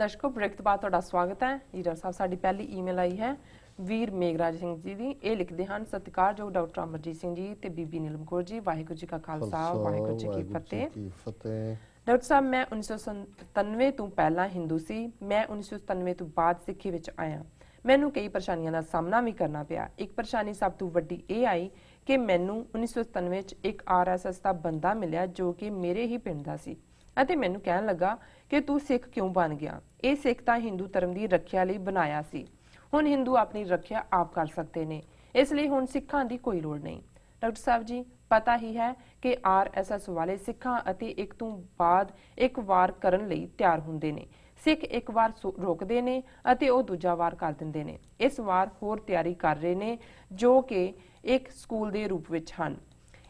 दर्शकों ब्रेक तो बाद ਤੁਹਾਡਾ ਸਵਾਗਤ ਹੈ। ਲੀਡਰ ਸਾਹਿਬ ਸਾਡੀ ਪਹਿਲੀ ਈਮੇਲ ਆਈ ਹੈ ਵੀਰ ਮੇਘਰਾਜ ਸਿੰਘ ਜੀ ਦੀ। ਇਹ ਲਿਖਦੇ ਹਨ ਸਤਿਕਾਰਯੋਗ ਡਾਕਟਰ ਅਮਰਜੀਤ ਸਿੰਘ ਜੀ ਤੇ ਬੀਬੀ ਨੀਲਮ ਕੌਰ ਜੀ, ਵਾਹਿਗੁਰੂ ਜੀ ਕਾ ਖਾਲਸਾ ਵਾਹਿਗੁਰੂ ਜੀ ਕੀ ਫਤਿਹ। ਡਾਕਟਰ ਸਾਹਿਬ ਮੈਂ 1997 ਤੋਂ ਪਹਿਲਾਂ ਹਿੰਦੂ ਸੀ, ਮੈਂ 1997 ਤੋਂ ਬਾਅਦ ਸਿੱਖੀ ਵਿੱਚ ਆਇਆ। ਮੈਨੂੰ ਕਈ ਪਰੇਸ਼ਾਨੀਆਂ ਦਾ ਸਾਹਮਣਾ ਵੀ ਕਰਨਾ ਪਿਆ। ਇੱਕ ਪਰੇਸ਼ਾਨੀ ਸਭ ਤੋਂ ਵੱਡੀ ਇਹ ਆਈ ਕਿ ਮੈਨੂੰ 1997 ਚ ਇੱਕ ਆਰਐਸਐਸ ਦਾ ਬੰਦਾ ਮਿਲਿਆ ਜੋ ਕਿ ਮੇਰੇ ਹੀ ਪਿੰਡ ਦਾ ਸੀ ਅਤੇ ਮੈਨੂੰ ਕਹਿਣ ਲੱਗਾ ਕਿ ਤੂੰ ਸਿੱਖ ਕਿਉਂ ਬਣ ਗਿਆ। ਇਹ ਸਿੱਖ ਤਾਂ ਹਿੰਦੂ ਧਰਮ ਦੀ ਰੱਖਿਆ ਲਈ ਬਣਾਇਆ ਸੀ, ਹੁਣ ਹਿੰਦੂ ਆਪਣੀ ਰੱਖਿਆ ਆਪ ਕਰ ਸਕਦੇ ਨੇ, ਇਸ ਲਈ ਹੁਣ ਸਿੱਖਾਂ ਦੀ ਕੋਈ ਲੋੜ ਨਹੀਂ। ਡਾਕਟਰ ਸਾਹਿਬ ਜੀ ਪਤਾ ਹੀ ਹੈ ਕਿ ਆਰਐਸਐਸ ਵਾਲੇ ਸਿੱਖਾਂ ਅਤੇ ਇੱਕ ਤੋਂ ਬਾਅਦ ਇੱਕ ਵਾਰ ਕਰਨ ਲਈ ਤਿਆਰ ਹੁੰਦੇ ਨੇ। ਸਿੱਖ ਇੱਕ ਵਾਰ ਰੋਕਦੇ ਨੇ ਅਤੇ ਉਹ ਦੂਜਾ ਵਾਰ ਕਰ ਦਿੰਦੇ ਨੇ। ਇਸ ਵਾਰ ਹੋਰ ਤਿਆਰੀ ਕਰ ਰਹੇ ਨੇ ਜੋ ਕਿ ਇੱਕ ਸਕੂਲ ਦੇ ਰੂਪ ਵਿੱਚ ਹਨ।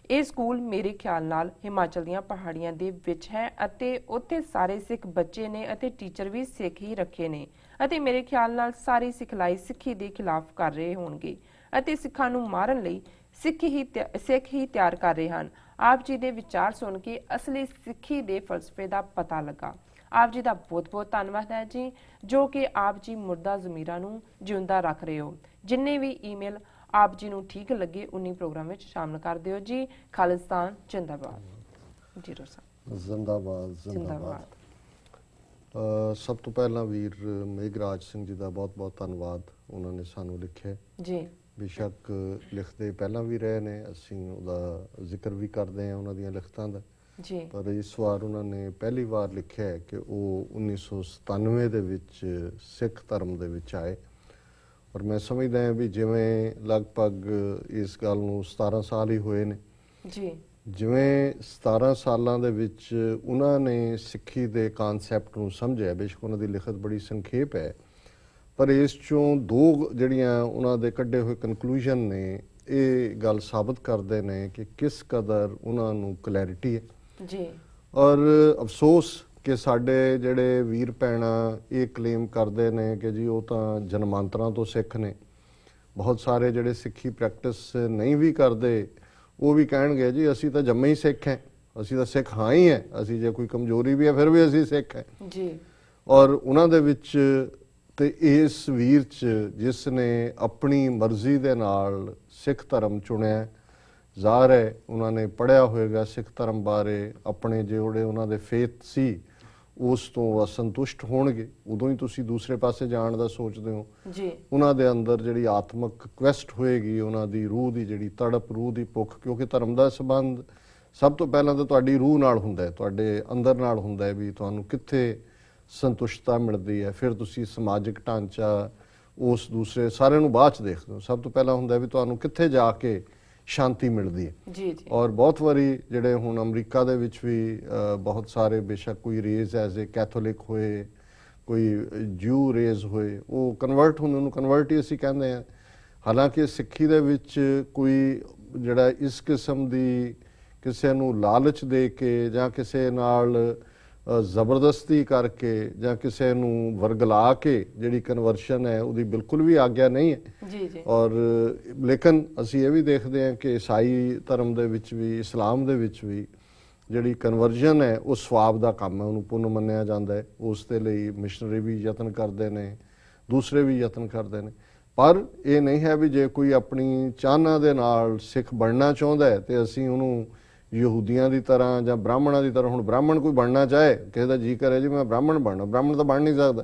ਇਹ ਸਕੂਲ ਮੇਰੇ ਖਿਆਲ ਨਾਲ ਹਿਮਾਚਲ ਦੀਆਂ ਪਹਾੜੀਆਂ ਦੇ ਵਿੱਚ ਹੈ ਅਤੇ ਉੱਥੇ ਸਾਰੇ ਸਿੱਖ ਬੱਚੇ ਨੇ ਅਤੇ ਟੀਚਰ ਵੀ ਸਿੱਖ ਹੀ ਰੱਖੇ ਨੇ ਅਤੇ ਮੇਰੇ ਖਿਆਲ ਨਾਲ ਸਾਰੀ ਸਿਖਲਾਈ ਸਿੱਖੀ ਦੇ ਖਿਲਾਫ ਕਰ ਰਹੇ ਹੋਣਗੇ ਅਤੇ ਸਿੱਖਾਂ ਨੂੰ ਮਾਰਨ ਲਈ ਸਿੱਖ ਹੀ ਤਿਆਰ ਕਰ ਰਹੇ ਹਨ। ਆਪ ਜੀ ਦੇ ਵਿਚਾਰ ਸੁਣ ਕੇ ਅਸਲੀ ਸਿੱਖੀ ਦੇ ਫਲਸਫੇ ਦਾ ਪਤਾ ਲੱਗਾ। ਆਪ ਜੀ ਦਾ ਬਹੁਤ-ਬਹੁਤ ਧੰਨਵਾਦ ਹੈ ਜੀ ਜੋ ਕਿ ਆਪ ਜੀ ਮੁਰਦਾ ਜ਼ਮੀਰਾਂ ਨੂੰ ਜਿਉਂਦਾ ਰੱਖ ਰਹੇ ਹੋ। ਜਿੰਨੇ ਵੀ ਈਮੇਲ ਆਪ ਜੀ ਨੂੰ ਠੀਕ ਲੱਗੇ ਉਨੀ ਪ੍ਰੋਗਰਾਮ ਵਿੱਚ ਸ਼ਾਮਲ ਕਰ ਦਿਓ ਜੀ। ਖਾਲਿਸਤਾਨ ਜਿੰਦਾਬਾਦ। ਜੀ ਸਾਹਿਬ ਜ਼ਿੰਦਾਬਾਦ ਜ਼ਿੰਦਾਬਾਦ। ਸਭ ਤੋਂ ਪਹਿਲਾਂ ਵੀਰ ਮੇਘਰਾਜ ਸਿੰਘ ਜੀ ਦਾ ਬਹੁਤ-ਬਹੁਤ ਧੰਨਵਾਦ। ਉਹਨਾਂ ਨੇ ਸਾਨੂੰ ਲਿਖਿਆ ਜੀ। ਬੇਸ਼ੱਕ ਲਿਖਦੇ ਪਹਿਲਾਂ ਵੀ ਰਹੇ ਨੇ, ਅਸੀਂ ਉਹਦਾ ਜ਼ਿਕਰ ਵੀ ਕਰਦੇ ਹਾਂ ਉਹਨਾਂ ਦੀਆਂ ਲਿਖਤਾਂ ਦਾ ਜੀ, ਪਰ ਇਸ ਵਾਰ ਉਹਨਾਂ ਨੇ ਪਹਿਲੀ ਵਾਰ ਲਿਖਿਆ ਹੈ ਕਿ ਉਹ 1997 ਦੇ ਵਿੱਚ ਸਿੱਖ ਧਰਮ ਦੇ ਵਿੱਚ ਆਏ। ਔਰ ਮੈਂ ਸਮਝਦਾ ਹਾਂ ਵੀ ਜਿਵੇਂ ਲਗਭਗ ਇਸ ਗੱਲ ਨੂੰ 17 ਸਾਲ ਹੀ ਹੋਏ ਨੇ ਜੀ, ਜਿਵੇਂ 17 ਸਾਲਾਂ ਦੇ ਵਿੱਚ ਉਹਨਾਂ ਨੇ ਸਿੱਖੀ ਦੇ ਕਨਸੈਪਟ ਨੂੰ ਸਮਝਿਆ। ਬੇਸ਼ੱਕ ਉਹਨਾਂ ਦੀ ਲਿਖਤ ਬੜੀ ਸੰਖੇਪ ਹੈ, ਪਰ ਇਸ ਚੋਂ ਦੋ ਜਿਹੜੀਆਂ ਉਹਨਾਂ ਦੇ ਕੱਢੇ ਹੋਏ ਕਨਕਲੂਜਨ ਨੇ ਇਹ ਗੱਲ ਸਾਬਤ ਕਰਦੇ ਨੇ ਕਿ ਕਿਸ ਕਦਰ ਉਹਨਾਂ ਨੂੰ ਕਲੈਰਿਟੀ ਹੈ ਜੀ। ਔਰ ਅਫਸੋਸ ਕਿ ਸਾਡੇ ਜਿਹੜੇ ਵੀਰ ਭੈਣਾਂ ਇਹ ਕਲੇਮ ਕਰਦੇ ਨੇ ਕਿ ਜੀ ਉਹ ਤਾਂ ਜਨਮਾਂਤਰਾਂ ਤੋਂ ਸਿੱਖ ਨੇ। ਬਹੁਤ ਸਾਰੇ ਜਿਹੜੇ ਸਿੱਖੀ ਪ੍ਰੈਕਟਿਸ ਨਹੀਂ ਵੀ ਕਰਦੇ ਉਹ ਵੀ ਕਹਿਣਗੇ ਜੀ ਅਸੀਂ ਤਾਂ ਜੰਮੇ ਹੀ ਸਿੱਖ ਹੈ, ਅਸੀਂ ਤਾਂ ਸਿੱਖ ਹਾਂ ਹੀ ਹੈ, ਅਸੀਂ ਜੇ ਕੋਈ ਕਮਜ਼ੋਰੀ ਵੀ ਹੈ ਫਿਰ ਵੀ ਅਸੀਂ ਸਿੱਖ ਹੈ ਜੀ। ਔਰ ਉਹਨਾਂ ਦੇ ਵਿੱਚ ਤੇ ਇਸ ਵੀਰ 'ਚ ਜਿਸ ਨੇ ਆਪਣੀ ਮਰਜ਼ੀ ਦੇ ਨਾਲ ਸਿੱਖ ਧਰਮ ਚੁਣਿਆ, ਜ਼ਾਹਰ ਹੈ ਉਹਨਾਂ ਨੇ ਪੜ੍ਹਿਆ ਹੋਏਗਾ ਸਿੱਖ ਧਰਮ ਬਾਰੇ, ਆਪਣੇ ਜਿਹੜੇ ਉਹਨਾਂ ਦੇ ਫੇਥ ਸੀ ਉਸ ਤੋਂ ਅਸੰਤੁਸ਼ਟ ਹੋਣਗੇ। ਉਦੋਂ ਹੀ ਤੁਸੀਂ ਦੂਸਰੇ ਪਾਸੇ ਜਾਣ ਦਾ ਸੋਚਦੇ ਹੋ ਜੀ। ਉਹਨਾਂ ਦੇ ਅੰਦਰ ਜਿਹੜੀ ਆਤਮਿਕ ਕੁਐਸਟ ਹੋਏਗੀ, ਉਹਨਾਂ ਦੀ ਰੂਹ ਦੀ ਜਿਹੜੀ ਤੜਪ, ਰੂਹ ਦੀ ਭੁੱਖ, ਕਿਉਂਕਿ ਧਰਮ ਦਾ ਸੰਬੰਧ ਸਭ ਤੋਂ ਪਹਿਲਾਂ ਤਾਂ ਤੁਹਾਡੀ ਰੂਹ ਨਾਲ ਹੁੰਦਾ ਹੈ, ਤੁਹਾਡੇ ਅੰਦਰ ਨਾਲ ਹੁੰਦਾ ਹੈ ਵੀ ਤੁਹਾਨੂੰ ਕਿੱਥੇ ਸੰਤੁਸ਼ਟਤਾ ਮਿਲਦੀ ਹੈ। ਫਿਰ ਤੁਸੀਂ ਸਮਾਜਿਕ ਢਾਂਚਾ ਉਸ ਦੂਸਰੇ ਸਾਰਿਆਂ ਨੂੰ ਬਾਅਦ 'ਚ ਦੇਖਦੇ ਹੋ। ਸਭ ਤੋਂ ਪਹਿਲਾਂ ਹੁੰਦਾ ਵੀ ਤੁਹਾਨੂੰ ਕਿੱਥੇ ਜਾ ਕੇ ਸ਼ਾਂਤੀ ਮਿਲਦੀ ਹੈ ਜੀ ਜੀ। ਔਰ ਬਹੁਤ ਵਾਰੀ ਜਿਹੜੇ ਹੁਣ ਅਮਰੀਕਾ ਦੇ ਵਿੱਚ ਵੀ ਬਹੁਤ ਸਾਰੇ ਬੇਸ਼ੱਕ ਕੋਈ ਰੇਜ਼ ਐਜ਼ ਏ ਕੈਥੋਲਿਕ ਹੋਏ, ਕੋਈ ਜਿਊ ਰੇਜ਼ ਹੋਏ, ਉਹ ਕਨਵਰਟ ਹੁੰਦੇ, ਉਹਨੂੰ ਕਨਵਰਟ ਹੀ ਅਸੀਂ ਕਹਿੰਦੇ ਹਾਂ। ਹਾਲਾਂਕਿ ਸਿੱਖੀ ਦੇ ਵਿੱਚ ਕੋਈ ਜਿਹੜਾ ਇਸ ਕਿਸਮ ਦੀ ਕਿਸੇ ਨੂੰ ਲਾਲਚ ਦੇ ਕੇ ਜਾਂ ਕਿਸੇ ਨਾਲ ਜ਼ਬਰਦਸਤੀ ਕਰਕੇ ਜਾਂ ਕਿਸੇ ਨੂੰ ਵਰਗਲਾ ਕੇ ਜਿਹੜੀ ਕਨਵਰਸ਼ਨ ਹੈ ਉਹਦੀ ਬਿਲਕੁਲ ਵੀ ਆਗਿਆ ਨਹੀਂ ਹੈ ਜੀ ਜੀ। ਔਰ ਲੇਕਿਨ ਅਸੀਂ ਇਹ ਵੀ ਦੇਖਦੇ ਹਾਂ ਕਿ ਈਸਾਈ ਧਰਮ ਦੇ ਵਿੱਚ ਵੀ, ਇਸਲਾਮ ਦੇ ਵਿੱਚ ਵੀ ਜਿਹੜੀ ਕਨਵਰਜਨ ਹੈ ਉਹ ਸਵਾਬ ਦਾ ਕੰਮ ਹੈ, ਉਹਨੂੰ ਪੁੰਨ ਮੰਨਿਆ ਜਾਂਦਾ ਹੈ। ਉਸ ਦੇ ਲਈ ਮਿਸ਼ਨਰੀ ਵੀ ਯਤਨ ਕਰਦੇ ਨੇ, ਦੂਸਰੇ ਵੀ ਯਤਨ ਕਰਦੇ ਨੇ। ਪਰ ਇਹ ਨਹੀਂ ਹੈ ਵੀ ਜੇ ਕੋਈ ਆਪਣੀ ਚਾਹਨਾ ਦੇ ਨਾਲ ਸਿੱਖ ਬਣਨਾ ਚਾਹੁੰਦਾ ਹੈ ਤੇ ਅਸੀਂ ਉਹਨੂੰ ਯਹੂਦੀਆਂ ਦੀ ਤਰ੍ਹਾਂ ਜਾਂ ਬ੍ਰਾਹਮਣਾਂ ਦੀ ਤਰ੍ਹਾਂ, ਹੁਣ ਬ੍ਰਾਹਮਣ ਕੋਈ ਬਣਨਾ ਚਾਹੇ, ਕਿਸੇ ਦਾ ਜੀ ਕਰੇ ਜੀ ਮੈਂ ਬ੍ਰਾਹਮਣ ਬਣਨਾ, ਬ੍ਰਾਹਮਣ ਤਾਂ ਬਣ ਨਹੀਂ ਸਕਦਾ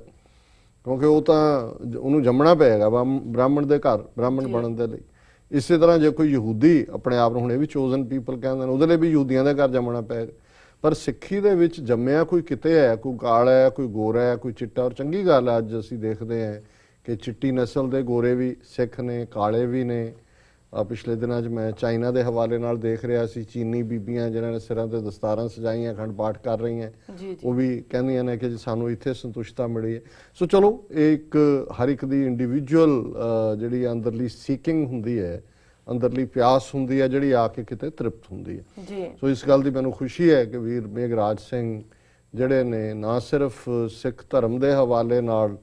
ਕਿਉਂਕਿ ਉਹ ਤਾਂ ਉਹਨੂੰ ਜੰਮਣਾ ਪਏਗਾ ਬ੍ਰਾਹਮਣ ਦੇ ਘਰ ਬ੍ਰਾਹਮਣ ਬਣਨ ਦੇ ਲਈ। ਇਸੇ ਤਰ੍ਹਾਂ ਜੇ ਕੋਈ ਯਹੂਦੀ ਆਪਣੇ ਆਪ ਨੂੰ, ਹੁਣ ਇਹ ਵੀ ਚੋਜ਼ਨ ਪੀਪਲ ਕਹਿੰਦੇ ਨੇ, ਉਹਦੇ ਲਈ ਵੀ ਯਹੂਦੀਆਂ ਦੇ ਘਰ ਜੰਮਣਾ ਪਏਗਾ। ਪਰ ਸਿੱਖੀ ਦੇ ਵਿੱਚ ਜੰਮਿਆ ਕੋਈ ਕਿਤੇ ਹੈ, ਕੋਈ ਕਾਲਾ ਹੈ, ਕੋਈ ਗੋਰਾ ਹੈ, ਕੋਈ ਚਿੱਟਾ। ਔਰ ਚੰਗੀ ਗੱਲ ਹੈ ਅੱਜ ਅਸੀਂ ਦੇਖਦੇ ਹਾਂ ਕਿ ਚਿੱਟੀ ਨਸਲ ਦੇ ਗੋਰੇ ਵੀ ਸਿੱਖ ਨੇ, ਕਾਲੇ ਵੀ ਨੇ। ਪਿਛਲੇ ਦਿਨਾਂ 'ਚ ਮੈਂ ਚਾਈਨਾ ਦੇ ਹਵਾਲੇ ਨਾਲ ਦੇਖ ਰਿਹਾ ਸੀ, ਚੀਨੀ ਬੀਬੀਆਂ ਜਿਹਨਾਂ ਨੇ ਸਿਰਾਂ ਤੇ ਦਸਤਾਰਾਂ ਸਜਾਈਆਂ, ਅਖੰਡ ਪਾਠ ਕਰ ਰਹੀਆਂ, ਉਹ ਵੀ ਕਹਿੰਦੀਆਂ ਨੇ ਕਿ ਜੀ ਸਾਨੂੰ ਇੱਥੇ ਸੰਤੁਸ਼ਟਤਾ ਮਿਲੀ ਹੈ। ਸੋ ਚਲੋ ਇਹ ਇੱਕ ਹਰ ਇੱਕ ਦੀ ਇੰਡੀਵਿਜੂਅਲ ਜਿਹੜੀ ਅੰਦਰਲੀ ਸੀਕਿੰਗ ਹੁੰਦੀ ਹੈ, ਅੰਦਰਲੀ ਪਿਆਸ ਹੁੰਦੀ ਹੈ ਜਿਹੜੀ ਆ ਕੇ ਕਿਤੇ ਤ੍ਰਿਪਤ ਹੁੰਦੀ ਹੈ। ਸੋ ਇਸ ਗੱਲ ਦੀ ਮੈਨੂੰ ਖੁਸ਼ੀ ਹੈ ਕਿ ਵੀਰ ਮੇਘਰਾਜ ਸਿੰਘ ਜਿਹੜੇ ਨੇ ਨਾ ਸਿਰਫ ਸਿੱਖ ਧਰਮ ਦੇ ਹਵਾਲੇ ਨਾਲ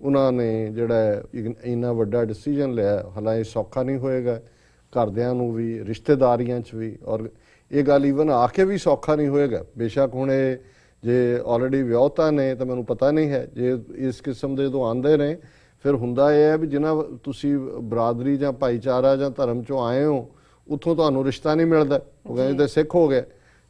ਉਹਨਾਂ ਨੇ ਜਿਹੜਾ ਇੰਨਾ ਵੱਡਾ ਡਿਸੀਜਨ ਲਿਆ। ਹਾਲਾਂਕਿ ਸੌਖਾ ਨਹੀਂ ਹੋਏਗਾ, ਘਰਦਿਆਂ ਨੂੰ ਵੀ, ਰਿਸ਼ਤੇਦਾਰੀਆਂ 'ਚ ਵੀ, ਔਰ ਇਹ ਗੱਲ ਈਵਨ ਆ ਕੇ ਵੀ ਸੌਖਾ ਨਹੀਂ ਹੋਏਗਾ। ਬੇਸ਼ੱਕ ਹੁਣ ਇਹ ਜੇ ਆਲਰੇਡੀ ਵਿਆਹੁਤਾ ਨੇ ਤਾਂ ਮੈਨੂੰ ਪਤਾ ਨਹੀਂ ਹੈ। ਜੇ ਇਸ ਕਿਸਮ ਦੇ ਜਦੋਂ ਆਉਂਦੇ ਨੇ ਫਿਰ ਹੁੰਦਾ ਇਹ ਹੈ ਵੀ ਜਿਨ੍ਹਾਂ ਤੁਸੀਂ ਬਰਾਦਰੀ ਜਾਂ ਭਾਈਚਾਰਾ ਜਾਂ ਧਰਮ ਚੋਂ ਆਏ ਹੋ ਉੱਥੋਂ ਤੁਹਾਨੂੰ ਰਿਸ਼ਤਾ ਨਹੀਂ ਮਿਲਦਾ। ਉਹ ਕਹਿੰਦੇ ਤੇ ਸਿੱਖ ਹੋ ਗਏ,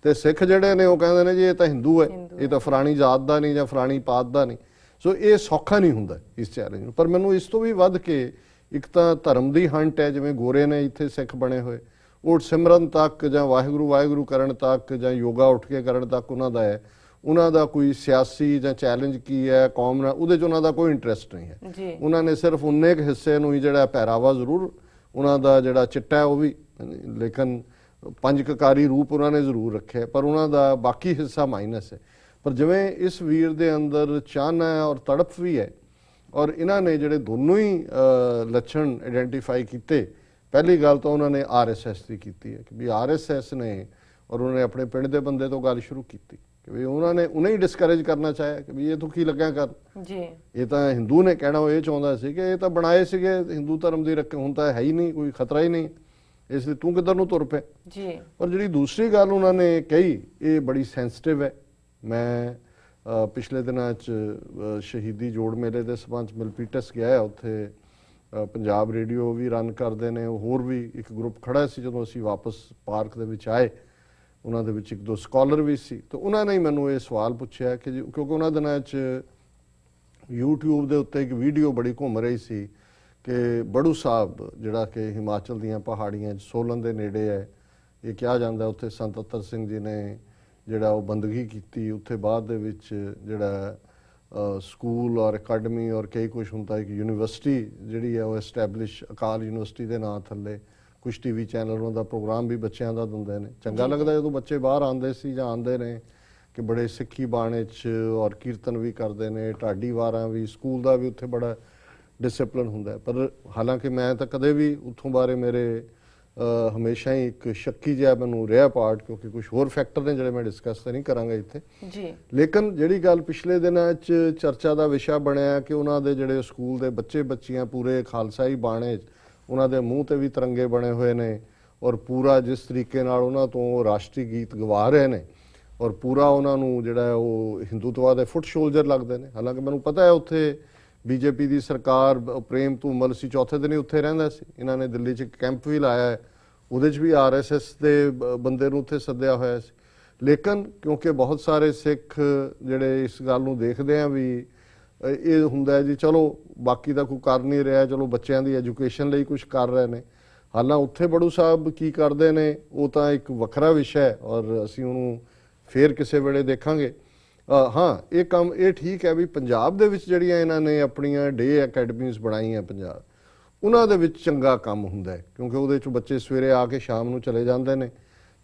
ਤੇ ਸਿੱਖ ਜਿਹੜੇ ਨੇ ਉਹ ਕਹਿੰਦੇ ਨੇ ਜੀ ਇਹ ਤਾਂ ਹਿੰਦੂ ਹੈ, ਇਹ ਤਾਂ ਫਲਾਣੀ ਜਾਤ ਦਾ ਨਹੀਂ ਜਾਂ ਫਲਾਣੀ ਪਾਤ ਦਾ ਨਹੀਂ। ਸੋ ਇਹ ਸੌਖਾ ਨਹੀਂ ਹੁੰਦਾ ਇਸ ਚੈਲੰਜ ਨੂੰ। ਪਰ ਮੈਨੂੰ ਇਸ ਤੋਂ ਵੀ ਵੱਧ ਕੇ ਇੱਕ ਤਾਂ ਧਰਮ ਦੀ ਹੰਟ ਹੈ, ਜਿਵੇਂ ਗੋਰੇ ਨੇ ਇੱਥੇ ਸਿੱਖ ਬਣੇ ਹੋਏ, ਉਹ ਸਿਮਰਨ ਤੱਕ ਜਾਂ ਵਾਹਿਗੁਰੂ ਵਾਹਿਗੁਰੂ ਕਰਨ ਤੱਕ ਜਾਂ ਯੋਗਾ ਉੱਠ ਕੇ ਕਰਨ ਤੱਕ ਉਹਨਾਂ ਦਾ ਹੈ। ਉਹਨਾਂ ਦਾ ਕੋਈ ਸਿਆਸੀ ਜਾਂ ਚੈਲੰਜ ਕੀ ਹੈ ਕੌਮ ਨਾਲ, ਉਹਦੇ 'ਚ ਉਹਨਾਂ ਦਾ ਕੋਈ ਇੰਟਰਸਟ ਨਹੀਂ ਹੈ। ਉਹਨਾਂ ਨੇ ਸਿਰਫ ਉਨੇ ਕੁ ਹਿੱਸੇ ਨੂੰ ਹੀ ਜਿਹੜਾ ਪਹਿਰਾਵਾ ਜ਼ਰੂਰ ਉਹਨਾਂ ਦਾ ਜਿਹੜਾ ਚਿੱਟਾ ਹੈ ਉਹ ਵੀ, ਲੇਕਿਨ ਪੰਜ ਕਕਾਰੀ ਰੂਪ ਉਹਨਾਂ ਨੇ ਜ਼ਰੂਰ ਰੱਖਿਆ, ਪਰ ਉਹਨਾਂ ਦਾ ਬਾਕੀ ਹਿੱਸਾ ਮਾਈਨਸ ਹੈ। ਪਰ ਜਿਵੇਂ ਇਸ ਵੀਰ ਦੇ ਅੰਦਰ ਚਾਹਨਾ ਹੈ ਔਰ ਤੜਪ ਵੀ ਹੈ, ਔਰ ਇਹਨਾਂ ਨੇ ਜਿਹੜੇ ਦੋਨੋਂ ਹੀ ਲੱਛਣ ਆਇਡੈਂਟੀਫਾਈ ਕੀਤੇ। ਪਹਿਲੀ ਗੱਲ ਤਾਂ ਉਹਨਾਂ ਨੇ RSS ਦੀ ਕੀਤੀ ਹੈ ਕਿ ਵੀ RSS ਨੇ, ਔਰ ਉਹਨਾਂ ਨੇ ਆਪਣੇ ਪਿੰਡ ਦੇ ਬੰਦੇ ਤੋਂ ਗੱਲ ਸ਼ੁਰੂ ਕੀਤੀ ਕਿ ਵੀ ਉਹਨੇ ਹੀ ਡਿਸਕਰੇਜ ਕਰਨਾ ਚਾਹਿਆ ਕਿ ਵੀ ਇਹ ਤੂੰ ਕੀ ਲੱਗਿਆ ਕਰ ਜੀ, ਇਹ ਤਾਂ ਹਿੰਦੂ ਨੇ ਕਹਿਣਾ, ਉਹ ਇਹ ਚਾਹੁੰਦਾ ਸੀ ਕਿ ਇਹ ਤਾਂ ਬਣਾਏ ਸੀਗੇ ਹਿੰਦੂ ਧਰਮ ਦੀ ਰੱਖ, ਹੁਣ ਤਾਂ ਹੈ ਹੀ ਨਹੀਂ, ਕੋਈ ਖਤਰਾ ਹੀ ਨਹੀਂ, ਇਸ ਲਈ ਤੂੰ ਕਿੱਧਰ ਨੂੰ ਤੁਰ ਪਿਆ ਜੀ। ਪਰ ਜਿਹੜੀ ਦੂਸਰੀ ਗੱਲ ਉਹਨਾਂ ਨੇ ਕਹੀ ਇਹ ਬੜੀ ਸੈਂਸਿਟਿਵ ਹੈ। ਮੈਂ ਪਿਛਲੇ ਦਿਨਾਂ 'ਚ ਸ਼ਹੀਦੀ ਜੋੜ ਮੇਲੇ ਦੇ ਸਬੰਧ 'ਚ ਮਿਲਪੀਟਸ ਗਿਆ, ਉੱਥੇ ਪੰਜਾਬ ਰੇਡੀਓ ਵੀ ਰਨ ਕਰਦੇ ਨੇ, ਹੋਰ ਵੀ ਇੱਕ ਗਰੁੱਪ ਖੜਾ ਸੀ। ਜਦੋਂ ਅਸੀਂ ਵਾਪਸ ਪਾਰਕ ਦੇ ਵਿੱਚ ਆਏ, ਉਹਨਾਂ ਦੇ ਵਿੱਚ ਇੱਕ ਦੋ ਸਕਾਲਰ ਵੀ ਸੀ, ਤਾਂ ਉਹਨਾਂ ਨੇ ਹੀ ਮੈਨੂੰ ਇਹ ਸਵਾਲ ਪੁੱਛਿਆ ਕਿ ਕਿਉਂਕਿ ਉਹਨਾਂ ਦਿਨਾਂ 'ਚ YouTube ਦੇ ਉੱਤੇ ਇੱਕ ਵੀਡੀਓ ਬੜੀ ਘੁੰਮ ਰਹੀ ਸੀ ਕਿ ਬੜੂ ਸਾਹਿਬ ਜਿਹੜਾ ਕਿ ਹਿਮਾਚਲ ਦੀਆਂ ਪਹਾੜੀਆਂ 'ਚ ਸੋਲਨ ਦੇ ਨੇੜੇ ਹੈ, ਇਹ ਕਿਹਾ ਜਾਂਦਾ ਉੱਥੇ ਸੰਤ ਅਤਰ ਸਿੰਘ ਜੀ ਨੇ ਜਿਹੜਾ ਉਹ ਬੰਦਗੀ ਕੀਤੀ। ਉੱਥੇ ਬਾਅਦ ਦੇ ਵਿੱਚ ਜਿਹੜਾ ਸਕੂਲ ਔਰ ਅਕੈਡਮੀ ਔਰ ਕਈ ਕੁਛ ਹੁੰਦਾ, ਇੱਕ ਯੂਨੀਵਰਸਿਟੀ ਜਿਹੜੀ ਹੈ ਉਹ ਐਸਟੈਬਲਿਸ਼, ਅਕਾਲ ਯੂਨੀਵਰਸਿਟੀ ਦੇ ਨਾਂ ਥੱਲੇ ਕੁਛ TV ਚੈਨਲ ਉਹਨਾਂ ਦਾ ਪ੍ਰੋਗਰਾਮ ਵੀ ਬੱਚਿਆਂ ਦਾ ਦਿੰਦੇ ਨੇ। ਚੰਗਾ ਲੱਗਦਾ ਜਦੋਂ ਬੱਚੇ ਬਾਹਰ ਆਉਂਦੇ ਸੀ ਜਾਂ ਆਉਂਦੇ ਨੇ ਕਿ ਬੜੇ ਸਿੱਖੀ ਬਾਣੇ 'ਚ ਔਰ ਕੀਰਤਨ ਵੀ ਕਰਦੇ ਨੇ, ਢਾਡੀ ਵਾਰਾਂ ਵੀ, ਸਕੂਲ ਦਾ ਵੀ ਉੱਥੇ ਬੜਾ ਡਿਸਿਪਲਿਨ ਹੁੰਦਾ। ਪਰ ਹਾਲਾਂਕਿ ਮੈਂ ਤਾਂ ਕਦੇ ਵੀ ਉੱਥੋਂ ਬਾਰੇ ਮੇਰੇ ਹਮੇਸ਼ਾ ਹੀ ਇੱਕ ਸ਼ੱਕੀ ਜਿਹਾ ਮੈਨੂੰ ਰਿਹਾ ਪਾਰਟ, ਕਿਉਂਕਿ ਕੁਝ ਹੋਰ ਫੈਕਟਰ ਨੇ ਜਿਹੜੇ ਮੈਂ ਡਿਸਕਸ ਤਾਂ ਨਹੀਂ ਕਰਾਂਗਾ ਇੱਥੇ ਜੀ। ਲੇਕਿਨ ਜਿਹੜੀ ਗੱਲ ਪਿਛਲੇ ਦਿਨਾਂ 'ਚ ਚਰਚਾ ਦਾ ਵਿਸ਼ਾ ਬਣਿਆ ਕਿ ਉਹਨਾਂ ਦੇ ਜਿਹੜੇ ਸਕੂਲ ਦੇ ਬੱਚੇ ਬੱਚੀਆਂ ਪੂਰੇ ਖਾਲਸਾਈ ਬਾਣੇ 'ਚ ਉਹਨਾਂ ਦੇ ਮੂੰਹ ਤੇ ਵੀ ਤਿਰੰਗੇ ਬਣੇ ਹੋਏ ਨੇ, ਔਰ ਪੂਰਾ ਜਿਸ ਤਰੀਕੇ ਨਾਲ ਉਹਨਾਂ ਤੋਂ ਰਾਸ਼ਟਰੀ ਗੀਤ ਗਵਾ ਰਹੇ ਨੇ, ਔਰ ਪੂਰਾ ਉਹਨਾਂ ਨੂੰ ਜਿਹੜਾ ਉਹ ਹਿੰਦੂਤਵਾ ਦੇ ਫੁੱਟ ਸ਼ੋਲਜਰ ਲੱਗਦੇ ਨੇ। ਹਾਲਾਂਕਿ ਮੈਨੂੰ ਪਤਾ ਹੈ ਉੱਥੇ BJP ਦੀ ਸਰਕਾਰ, ਪ੍ਰੇਮ ਧੂਮਲ ਸੀ, ਚੌਥੇ ਦਿਨ ਹੀ ਉੱਥੇ ਰਹਿੰਦਾ ਸੀ। ਇਹਨਾਂ ਨੇ ਦਿੱਲੀ 'ਚ ਇੱਕ ਕੈਂਪ ਵੀ ਲਾਇਆ ਹੈ, ਉਹਦੇ 'ਚ ਵੀ RSS ਦੇ ਬੰਦੇ ਨੂੰ ਉੱਥੇ ਸੱਦਿਆ ਹੋਇਆ ਸੀ। ਲੇਕਿਨ ਕਿਉਂਕਿ ਬਹੁਤ ਸਾਰੇ ਸਿੱਖ ਜਿਹੜੇ ਇਸ ਗੱਲ ਨੂੰ ਦੇਖਦੇ ਆ ਵੀ ਇਹ ਹੁੰਦਾ ਜੀ ਚਲੋ ਬਾਕੀ ਦਾ ਕੋਈ ਕਰ ਨਹੀਂ ਰਿਹਾ, ਚਲੋ ਬੱਚਿਆਂ ਦੀ ਐਜੂਕੇਸ਼ਨ ਲਈ ਕੁਝ ਕਰ ਰਹੇ ਨੇ। ਹਾਲਾਂ ਉੱਥੇ ਬੜੂ ਸਾਹਿਬ ਕੀ ਕਰਦੇ ਨੇ ਉਹ ਤਾਂ ਇੱਕ ਵੱਖਰਾ ਵਿਸ਼ਾ ਹੈ, ਔਰ ਅਸੀਂ ਉਹਨੂੰ ਫੇਰ ਕਿਸੇ ਵੇਲੇ ਦੇਖਾਂਗੇ। ਹਾਂ, ਇਹ ਕੰਮ ਇਹ ਠੀਕ ਹੈ ਵੀ ਪੰਜਾਬ ਦੇ ਵਿੱਚ ਜਿਹੜੀਆਂ ਇਹਨਾਂ ਨੇ ਆਪਣੀਆਂ ਡੇ ਅਕੈਡਮੀਜ਼ ਬਣਾਈਆਂ ਪੰਜਾਬ, ਉਹਨਾਂ ਦੇ ਵਿੱਚ ਚੰਗਾ ਕੰਮ ਹੁੰਦਾ ਹੈ, ਕਿਉਂਕਿ ਉਹਦੇ 'ਚ ਬੱਚੇ ਸਵੇਰੇ ਆ ਕੇ ਸ਼ਾਮ ਨੂੰ ਚਲੇ ਜਾਂਦੇ ਨੇ।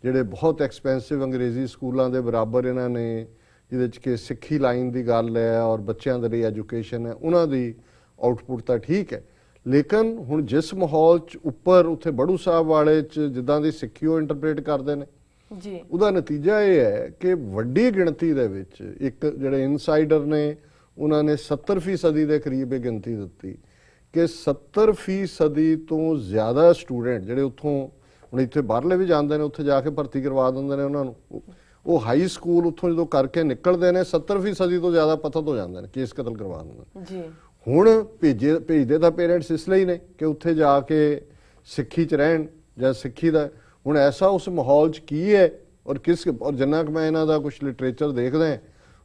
ਜਿਹੜੇ ਬਹੁਤ ਐਕਸਪੈਂਸਿਵ ਅੰਗਰੇਜ਼ੀ ਸਕੂਲਾਂ ਦੇ ਬਰਾਬਰ ਇਹਨਾਂ ਨੇ, ਜਿਹਦੇ 'ਚ ਕਿ ਸਿੱਖੀ ਲਾਈਨ ਦੀ ਗੱਲ ਹੈ ਔਰ ਬੱਚਿਆਂ ਦੇ ਲਈ ਐਜੂਕੇਸ਼ਨ ਹੈ, ਉਹਨਾਂ ਦੀ ਆਊਟਪੁੱਟ ਤਾਂ ਠੀਕ ਹੈ। ਲੇਕਿਨ ਹੁਣ ਜਿਸ ਮਾਹੌਲ 'ਚ ਉੱਪਰ ਉੱਥੇ ਬੜੂ ਸਾਹਿਬ ਵਾਲੇ 'ਚ ਜਿੱਦਾਂ ਦੀ ਸਿੱਖੀ ਉਹ ਇੰਟਰਪ੍ਰੇਟ ਕਰਦੇ ਨੇ ਜੀ, ਉਹਦਾ ਨਤੀਜਾ ਇਹ ਹੈ ਕਿ ਵੱਡੀ ਗਿਣਤੀ ਦੇ ਵਿੱਚ ਇੱਕ ਜਿਹੜੇ ਇਨਸਾਈਡਰ ਨੇ ਉਹਨਾਂ ਨੇ 70% ਦੇ ਕਰੀਬ ਇਹ ਗਿਣਤੀ ਦਿੱਤੀ ਕਿ 70% ਤੋਂ ਜ਼ਿਆਦਾ ਸਟੂਡੈਂਟ ਜਿਹੜੇ ਉੱਥੋਂ ਹੁਣ ਇੱਥੇ ਬਾਹਰਲੇ ਵੀ ਜਾਂਦੇ ਨੇ, ਉੱਥੇ ਜਾ ਕੇ ਭਰਤੀ ਕਰਵਾ ਦਿੰਦੇ ਨੇ ਉਹਨਾਂ ਨੂੰ। ਉਹ ਹਾਈ ਸਕੂਲ ਉੱਥੋਂ ਜਦੋਂ ਕਰਕੇ ਨਿਕਲਦੇ ਨੇ 70% ਤੋਂ ਜ਼ਿਆਦਾ ਪਤਤ ਹੋ ਜਾਂਦੇ ਨੇ, ਕੇਸ ਕਤਲ ਕਰਵਾ ਦਿੰਦੇ ਜੀ। ਹੁਣ ਭੇਜਦੇ ਤਾਂ ਪੇਰੈਂਟਸ ਇਸ ਲਈ ਨੇ ਕਿ ਉੱਥੇ ਜਾ ਕੇ ਸਿੱਖੀ 'ਚ ਰਹਿਣ ਜਾਂ ਸਿੱਖੀ ਦਾ। ਹੁਣ ਐਸਾ ਉਸ ਮਾਹੌਲ 'ਚ ਕੀ ਹੈ ਔਰ ਜਿੰਨਾ ਕਿ ਮੈਂ ਇਹਨਾਂ ਦਾ ਕੁਝ ਲਿਟਰੇਚਰ ਦੇਖਦਾ,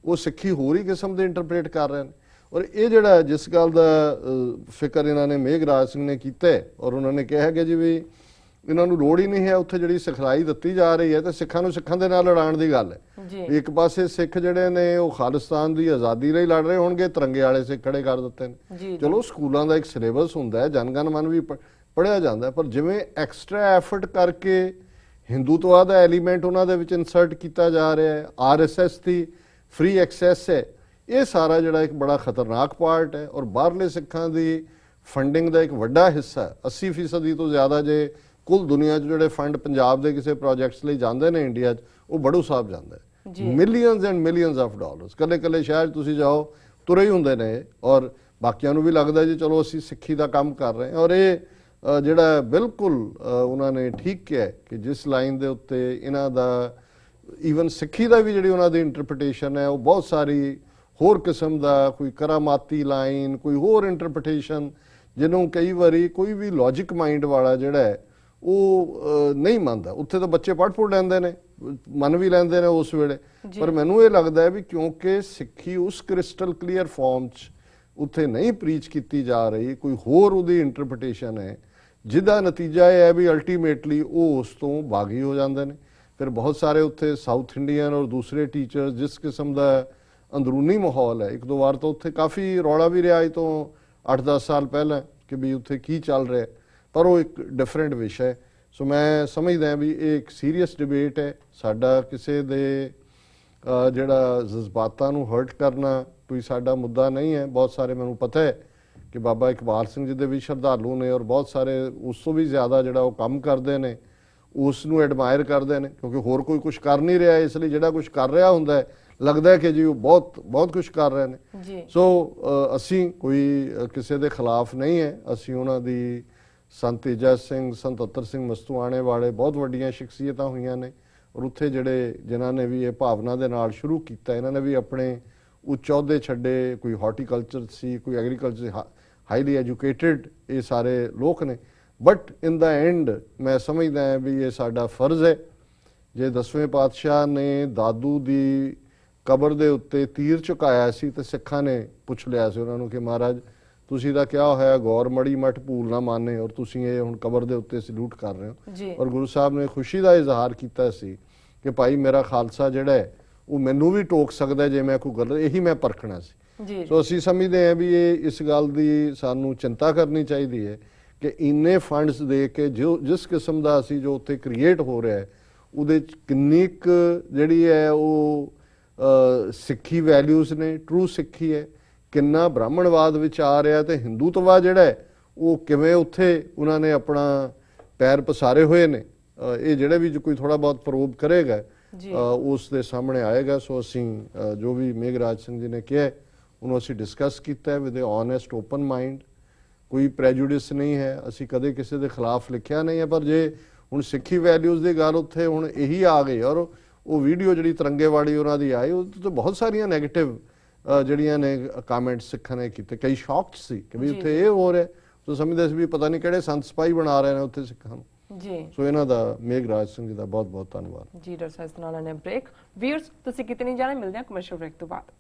ਉਹ ਸਿੱਖੀ ਹੋਰ ਹੀ ਕਿਸਮ ਦੇ ਇੰਟਰਪ੍ਰੇਟ ਕਰ ਰਹੇ ਨੇ। ਔਰ ਇਹ ਜਿਹੜਾ ਜਿਸ ਗੱਲ ਦਾ ਫਿਕਰ ਇਹਨਾਂ ਨੇ ਮੇਘਰਾਜ ਸਿੰਘ ਨੇ ਕੀਤਾ, ਔਰ ਉਹਨਾਂ ਨੇ ਕਿਹਾ ਕਿ ਜੀ ਵੀ ਇਹਨਾਂ ਨੂੰ ਲੋੜ ਹੀ ਨਹੀਂ ਹੈ, ਉੱਥੇ ਜਿਹੜੀ ਸਿਖਲਾਈ ਦਿੱਤੀ ਜਾ ਰਹੀ ਹੈ ਤਾਂ ਸਿੱਖਾਂ ਨੂੰ ਸਿੱਖਾਂ ਦੇ ਨਾਲ ਲੜਾਉਣ ਦੀ ਗੱਲ ਹੈ। ਇੱਕ ਪਾਸੇ ਸਿੱਖ ਜਿਹੜੇ ਨੇ ਉਹ ਖਾਲਿਸਤਾਨ ਦੀ ਆਜ਼ਾਦੀ ਲਈ ਲੜ ਰਹੇ ਹੋਣਗੇ, ਤਿਰੰਗੇ ਵਾਲੇ ਸਿੱਖ ਖੜੇ ਕਰ ਦਿੱਤੇ ਨੇ। ਚਲੋ ਸਕੂਲਾਂ ਦਾ ਇੱਕ ਸਿਲੇਬਸ ਹੁੰਦਾ ਹੈ, ਜਨਗਣ ਮਨ ਵੀ ਪੜ੍ਹਿਆ ਜਾਂਦਾ, ਪਰ ਜਿਵੇਂ ਐਕਸਟਰਾ ਐਫਰਟ ਕਰਕੇ ਹਿੰਦੂਤਵਾ ਦਾ ਐਲੀਮੈਂਟ ਉਹਨਾਂ ਦੇ ਵਿੱਚ ਇਨਸਰਟ ਕੀਤਾ ਜਾ ਰਿਹਾ ਹੈ, RSS ਦੀ ਫ੍ਰੀ ਐਕਸੈਸ ਹੈ, ਇਹ ਸਾਰਾ ਜਿਹੜਾ ਇੱਕ ਬੜਾ ਖਤਰਨਾਕ ਪਾਰਟ ਹੈ। ਔਰ ਬਾਹਰਲੇ ਸਿੱਖਾਂ ਦੀ ਫੰਡਿੰਗ ਦਾ ਇੱਕ ਵੱਡਾ ਹਿੱਸਾ 80% ਤੋਂ ਜ਼ਿਆਦਾ ਜੇ ਕੁੱਲ ਦੁਨੀਆ 'ਚ ਜਿਹੜੇ ਫੰਡ ਪੰਜਾਬ ਦੇ ਕਿਸੇ ਪ੍ਰੋਜੈਕਟਸ ਲਈ ਜਾਂਦੇ ਨੇ ਇੰਡੀਆ 'ਚ, ਉਹ ਬੜੂ ਸਾਹਿਬ ਜਾਂਦਾ ਹੈ। Millions and millions of dollars ਕੱਲੇ ਸ਼ਹਿਰ ਤੁਸੀਂ ਜਾਓ ਤੁਰੇ ਹੀ ਹੁੰਦੇ ਨੇ, ਔਰ ਬਾਕੀਆਂ ਨੂੰ ਵੀ ਲੱਗਦਾ ਜੀ ਚਲੋ ਅਸੀਂ ਸਿੱਖੀ ਦਾ ਕੰਮ ਕਰ ਰਹੇ ਹਾਂ। ਔਰ ਇਹ ਜਿਹੜਾ ਬਿਲਕੁਲ ਉਹਨਾਂ ਨੇ ਠੀਕ ਕਿਹਾ ਕਿ ਜਿਸ ਲਾਈਨ ਦੇ ਉੱਤੇ ਇਹਨਾਂ ਦਾ ਈਵਨ ਸਿੱਖੀ ਦਾ ਵੀ ਜਿਹੜੀ ਉਹਨਾਂ ਦੀ ਇੰਟਰਪ੍ਰੀਟੇਸ਼ਨ ਹੈ ਉਹ ਬਹੁਤ ਸਾਰੀ ਹੋਰ ਕਿਸਮ ਦਾ, ਕੋਈ ਕਰਾਮਾਤੀ ਲਾਈਨ, ਕੋਈ ਹੋਰ ਇੰਟਰਪ੍ਰੀਟੇਸ਼ਨ, ਜਿਹਨੂੰ ਕਈ ਵਾਰੀ ਕੋਈ ਵੀ ਲੌਜਿਕ ਮਾਈਂਡ ਵਾਲਾ ਜਿਹੜਾ ਹੈ ਉਹ ਨਹੀਂ ਮੰਨਦਾ। ਉੱਥੇ ਤਾਂ ਬੱਚੇ ਪੜ੍ਹ ਲੈਂਦੇ ਨੇ, ਮੰਨ ਵੀ ਲੈਂਦੇ ਨੇ ਉਸ ਵੇਲੇ, ਪਰ ਮੈਨੂੰ ਇਹ ਲੱਗਦਾ ਹੈ ਵੀ ਕਿਉਂਕਿ ਸਿੱਖੀ ਉਸ ਕ੍ਰਿਸਟਲ ਕਲੀਅਰ ਫਾਰਮ 'ਚ ਉੱਥੇ ਨਹੀਂ ਪ੍ਰੀਚ ਕੀਤੀ ਜਾ ਰਹੀ, ਕੋਈ ਹੋਰ ਉਹਦੀ ਇੰਟਰਪ੍ਰੀਟੇਸ਼ਨ ਹੈ, ਜਿਹਦਾ ਨਤੀਜਾ ਇਹ ਹੈ ਵੀ ਅਲਟੀਮੇਟਲੀ ਉਹ ਉਸ ਤੋਂ ਬਾਗੀ ਹੋ ਜਾਂਦੇ ਨੇ। ਫਿਰ ਬਹੁਤ ਸਾਰੇ ਉੱਥੇ ਸਾਊਥ ਇੰਡੀਅਨ ਔਰ ਦੂਸਰੇ ਟੀਚਰ, ਜਿਸ ਕਿਸਮ ਦਾ ਅੰਦਰੂਨੀ ਮਾਹੌਲ ਹੈ, ਇੱਕ ਦੋ ਵਾਰ ਤਾਂ ਉੱਥੇ ਕਾਫੀ ਰੌਲਾ ਵੀ ਰਿਹਾ ਤੋਂ 8-10 ਸਾਲ ਪਹਿਲਾਂ ਕਿ ਵੀ ਉੱਥੇ ਕੀ ਚੱਲ ਰਿਹਾ, ਪਰ ਉਹ ਇੱਕ ਡਿਫਰੈਂਟ ਵਿਸ਼ਾ ਹੈ। ਸੋ ਮੈਂ ਸਮਝਦਾ ਵੀ ਇਹ ਇੱਕ ਸੀਰੀਅਸ ਡਿਬੇਟ ਹੈ। ਸਾਡਾ ਕਿਸੇ ਦੇ ਜਿਹੜਾ ਜਜ਼ਬਾਤਾਂ ਨੂੰ ਹਰਟ ਕਰਨਾ ਕੋਈ ਸਾਡਾ ਮੁੱਦਾ ਨਹੀਂ ਹੈ। ਬਹੁਤ ਸਾਰੇ ਮੈਨੂੰ ਪਤਾ ਹੈ ਕਿ ਬਾਬਾ ਇਕਬਾਲ ਸਿੰਘ ਜੀ ਦੇ ਵੀ ਸ਼ਰਧਾਲੂ ਨੇ ਔਰ ਬਹੁਤ ਸਾਰੇ ਉਸ ਤੋਂ ਵੀ ਜ਼ਿਆਦਾ ਜਿਹੜਾ ਉਹ ਕੰਮ ਕਰਦੇ ਨੇ, ਉਸ ਨੂੰ ਐਡਮਾਇਰ ਕਰਦੇ ਨੇ, ਕਿਉਂਕਿ ਹੋਰ ਕੋਈ ਕੁਝ ਕਰ ਨਹੀਂ ਰਿਹਾ, ਇਸ ਲਈ ਜਿਹੜਾ ਕੁਝ ਕਰ ਰਿਹਾ ਹੁੰਦਾ ਹੈ ਲੱਗਦਾ ਹੈ ਕਿ ਜੀ ਉਹ ਬਹੁਤ ਕੁਝ ਕਰ ਰਹੇ ਨੇ। ਸੋ ਅਸੀਂ ਕੋਈ ਕਿਸੇ ਦੇ ਖਿਲਾਫ ਨਹੀਂ ਹੈ। ਅਸੀਂ ਉਹਨਾਂ ਦੀ ਸੰਤ ਤੇਜਾ ਸਿੰਘ, ਸੰਤ ਅਤਰ ਸਿੰਘ ਮਸਤੂਆਣੇ ਵਾਲੇ ਬਹੁਤ ਵੱਡੀਆਂ ਸ਼ਖਸੀਅਤਾਂ ਹੋਈਆਂ ਨੇ, ਔਰ ਉੱਥੇ ਜਿਨ੍ਹਾਂ ਨੇ ਵੀ ਇਹ ਭਾਵਨਾ ਦੇ ਨਾਲ ਸ਼ੁਰੂ ਕੀਤਾ, ਇਹਨਾਂ ਨੇ ਵੀ ਆਪਣੇ ਉੱਚ ਅਹੁਦੇ ਛੱਡੇ, ਕੋਈ ਹਾਰਟੀਕਲਚਰ ਸੀ, ਕੋਈ ਐਗਰੀਕਲਚਰ, ਹਾਈਲੀ ਐਜੂਕੇਟਿਡ ਇਹ ਸਾਰੇ ਲੋਕ ਨੇ। ਬਟ ਇਨ ਦਾ ਐਂਡ ਮੈਂ ਸਮਝਦਾ ਹਾਂ ਵੀ ਇਹ ਸਾਡਾ ਫਰਜ਼ ਹੈ। ਜੇ 10ਵੇਂ ਪਾਤਸ਼ਾਹ ਨੇ ਦਾਦੂ ਦੀ ਕਬਰ ਦੇ ਉੱਤੇ ਤੀਰ ਝੁਕਾਇਆ ਸੀ ਤੇ ਸਿੱਖਾਂ ਨੇ ਪੁੱਛ ਲਿਆ ਸੀ ਉਹਨਾਂ ਨੂੰ ਕਿ ਮਹਾਰਾਜ ਤੁਸੀਂ ਤਾਂ ਕਿਹਾ ਹੋਇਆ ਗੌਰ ਮੜੀ ਮਠ ਭੂਲ ਨਾ ਮਾਨੇ, ਔਰ ਤੁਸੀਂ ਇਹ ਹੁਣ ਕਬਰ ਦੇ ਉੱਤੇ ਸਲੂਟ ਕਰ ਰਹੇ ਹੋ। ਔਰ ਗੁਰੂ ਸਾਹਿਬ ਨੇ ਖੁਸ਼ੀ ਦਾ ਇਜ਼ਹਾਰ ਕੀਤਾ ਸੀ ਕਿ ਭਾਈ ਮੇਰਾ ਖਾਲਸਾ ਜਿਹੜਾ ਹੈ ਉਹ ਮੈਨੂੰ ਵੀ ਟੋਕ ਸਕਦਾ ਜੇ ਮੈਂ ਕੋਈ ਗਲਤ, ਇਹੀ ਮੈਂ ਪਰਖਣਾ ਸੀ। ਸੋ ਅਸੀਂ ਸਮਝਦੇ ਹਾਂ ਵੀ ਇਹ ਇਸ ਗੱਲ ਦੀ ਸਾਨੂੰ ਚਿੰਤਾ ਕਰਨੀ ਚਾਹੀਦੀ ਹੈ ਕਿ ਇੰਨੇ ਫੰਡਸ ਦੇ ਕੇ ਜਿਸ ਕਿਸਮ ਦਾ ਅਸੀਂ ਜੋ ਉੱਥੇ ਕ੍ਰੀਏਟ ਹੋ ਰਿਹਾ ਹੈ ਉਹਦੇ 'ਚ ਕਿੰਨੀ ਕੁ ਜਿਹੜੀ ਹੈ ਉਹ ਸਿੱਖੀ ਵੈਲਿਊਜ਼ ਨੇ, ਟਰੂ ਸਿੱਖੀ ਹੈ, ਕਿੰਨਾ ਬ੍ਰਾਹਮਣਵਾਦ ਵਿੱਚ ਆ ਰਿਹਾ ਤੇ ਹਿੰਦੂਤਵਾ ਜਿਹੜਾ ਹੈ ਉਹ ਕਿਵੇਂ ਉੱਥੇ ਉਹਨਾਂ ਨੇ ਆਪਣਾ ਪੈਰ ਪਸਾਰੇ ਹੋਏ ਨੇ। ਇਹ ਜਿਹੜੇ ਵੀ ਕੋਈ ਥੋੜਾ ਬਹੁਤ ਪ੍ਰੋਬ ਕਰੇਗਾ ਉਸ ਦੇ ਸਾਹਮਣੇ ਆਏਗਾ। ਸੋ ਅਸੀਂ ਜੋ ਵੀ ਮੇਘਰਾਜ ਸਿੰਘ ਜੀ ਨੇ ਕਿਹਾ ਉਹਨੂੰ ਅਸੀਂ ਡਿਸਕਸ ਕੀਤਾ ਵਿਦ ਓਨੈਸਟ ਓਪਨ ਮਾਈਂਡ, ਕੋਈ ਪ੍ਰੈਜੂਡਿਸ ਨਹੀਂ ਹੈ, ਅਸੀਂ ਕਦੇ ਕਿਸੇ ਦੇ ਖਿਲਾਫ ਲਿਖਿਆ ਨਹੀਂ ਹੈ। ਪਰ ਜੇ ਹੁਣ ਸਿੱਖੀ ਵੈਲਿਊਜ਼ ਦੀ ਗੱਲ ਉੱਥੇ ਹੁਣ ਇਹੀ ਆ ਗਈ, ਔਰ ਉਹ ਵੀਡੀਓ ਜਿਹੜੀ ਤਿਰੰਗੇਵਾੜੀ ਉਹਨਾਂ ਦੀ ਆਈ ਉਹਦੇ ਤੋਂ ਬਹੁਤ ਸਾਰੀਆਂ ਨੈਗੇਟਿਵ ਜਿਹੜੀਆਂ ਨੇ ਕਮੈਂਟਸ ਸਿੱਖਾਂ ਨੇ ਕੀਤੇ, ਕਈ ਸ਼ੌਕਡ ਸੀ ਕਿ ਵੀ ਉੱਥੇ ਇਹ ਹੋ ਰਿਹਾ, ਸੋ ਸਮਝਦੇ ਸੀ ਵੀ ਪਤਾ ਨਹੀਂ ਕਿਹੜੇ ਸੰਤ ਸਿਪਾਹੀ ਬਣਾ ਰਹੇ ਨੇ ਉੱਥੇ ਸਿੱਖਾਂ ਨੂੰ। ਸੋ ਇਹਨਾਂ ਦਾ ਮੇਘਰਾਜ ਸਿੰਘ ਜੀ ਦਾ ਬਹੁਤ ਬਹੁਤ ਧੰਨਵਾਦ ਜੀ। ਡਾਕਟਰ ਸਾਹਿਬ ਨਾਲ ਨੇ ਬ੍ਰੇਕ ਵੀਅਰਸ ਤੁਸੀਂ ਕਿਤੇ ਨਹੀਂ ਜਾਣਾ, ਮਿਲਦੇ ਹਾਂ ਕਮਰਸ਼ੀਅਲ ਬ੍ਰੇਕ ਤੋਂ ਬਾਅਦ।